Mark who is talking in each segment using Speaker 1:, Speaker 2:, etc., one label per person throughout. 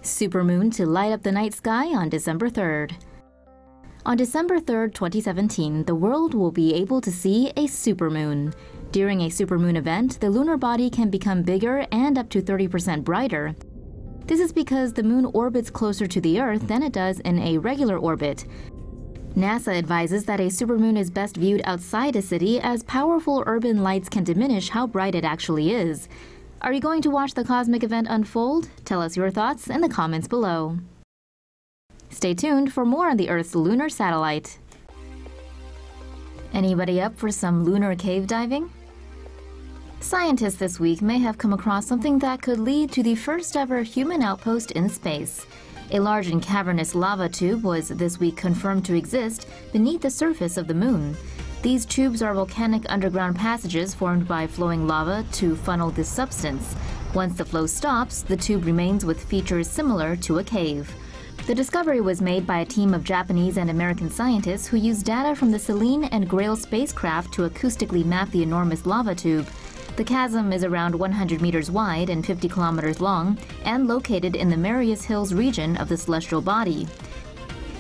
Speaker 1: Supermoon to light up the night sky on December 3rd. On December 3rd, 2017, the world will be able to see a supermoon. During a supermoon event, the lunar body can become bigger and up to 30% brighter. This is because the moon orbits closer to the Earth than it does in a regular orbit. NASA advises that a supermoon is best viewed outside a city, as powerful urban lights can diminish how bright it actually is. Are you going to watch the cosmic event unfold? Tell us your thoughts in the comments below. Stay tuned for more on the Earth's lunar satellite. Anybody up for some lunar cave diving? Scientists this week may have come across something that could lead to the first ever human outpost in space. A large and cavernous lava tube was this week confirmed to exist beneath the surface of the moon. These tubes are volcanic underground passages formed by flowing lava to funnel this substance. Once the flow stops, the tube remains with features similar to a cave. The discovery was made by a team of Japanese and American scientists who used data from the Selene and Grail spacecraft to acoustically map the enormous lava tube. The chasm is around 100 meters wide and 50 kilometers long and located in the Marius Hills region of the celestial body.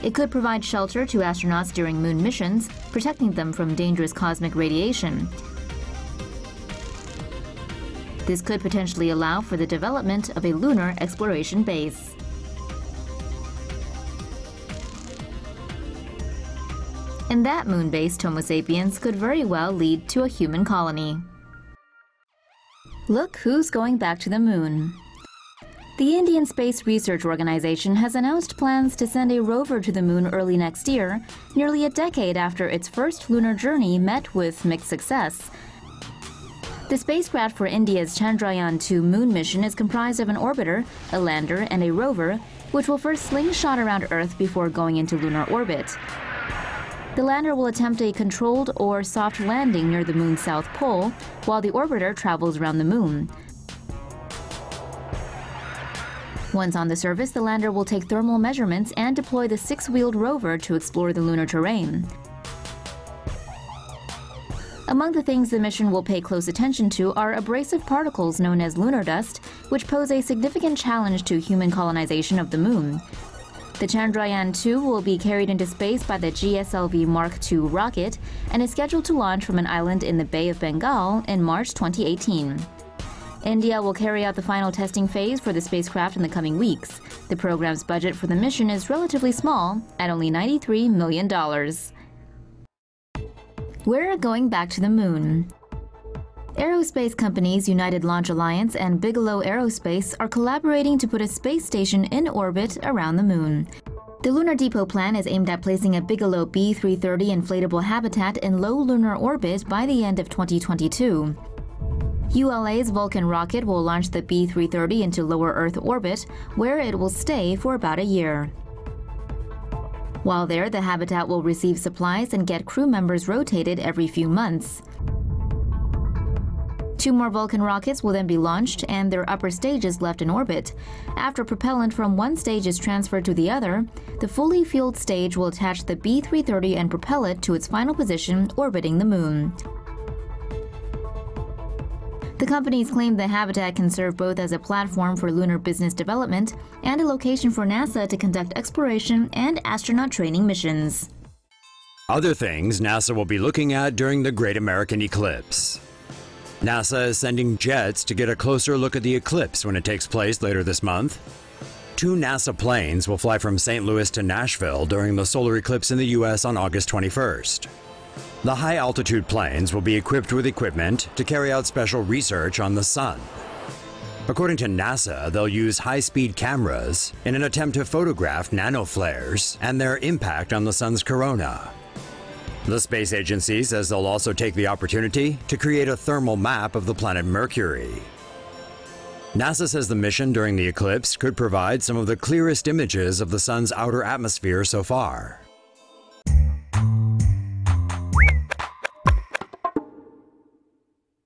Speaker 1: It could provide shelter to astronauts during moon missions, protecting them from dangerous cosmic radiation. This could potentially allow for the development of a lunar exploration base. And that moon base, Homo sapiens, could very well lead to a human colony. Look who's going back to the moon. The Indian Space Research Organization has announced plans to send a rover to the moon early next year, nearly a decade after its first lunar journey met with mixed success. The spacecraft for India's Chandrayaan-2 moon mission is comprised of an orbiter, a lander, and a rover, which will first slingshot around Earth before going into lunar orbit. The lander will attempt a controlled or soft landing near the moon's south pole, while the orbiter travels around the moon. Once on the surface, the lander will take thermal measurements and deploy the six-wheeled rover to explore the lunar terrain. Among the things the mission will pay close attention to are abrasive particles known as lunar dust, which pose a significant challenge to human colonization of the moon. The Chandrayaan-2 will be carried into space by the GSLV Mark II rocket and is scheduled to launch from an island in the Bay of Bengal in March 2018. India will carry out the final testing phase for the spacecraft in the coming weeks. The program's budget for the mission is relatively small, at only $93 million. We're going back to the moon. Aerospace companies United Launch Alliance and Bigelow Aerospace are collaborating to put a space station in orbit around the moon. The Lunar Depot plan is aimed at placing a Bigelow B-330 inflatable habitat in low lunar orbit by the end of 2022. ULA's Vulcan rocket will launch the B-330 into lower Earth orbit, where it will stay for about a year. While there, the habitat will receive supplies and get crew members rotated every few months. 2 more Vulcan rockets will then be launched and their upper stages left in orbit. After propellant from one stage is transferred to the other, the fully fueled stage will attach the B-330 and propel it to its final position orbiting the moon. The companies claim the habitat can serve both as a platform for lunar business development and a location for NASA to conduct exploration and astronaut training missions.
Speaker 2: Other things NASA will be looking at during the Great American Eclipse. NASA is sending jets to get a closer look at the eclipse when it takes place later this month. 2 NASA planes will fly from St. Louis to Nashville during the solar eclipse in the U.S. on August 21st. The high-altitude planes will be equipped with equipment to carry out special research on the sun. According to NASA, they'll use high-speed cameras in an attempt to photograph nanoflares and their impact on the sun's corona. The space agency says they'll also take the opportunity to create a thermal map of the planet Mercury. NASA says the mission during the eclipse could provide some of the clearest images of the sun's outer atmosphere so far.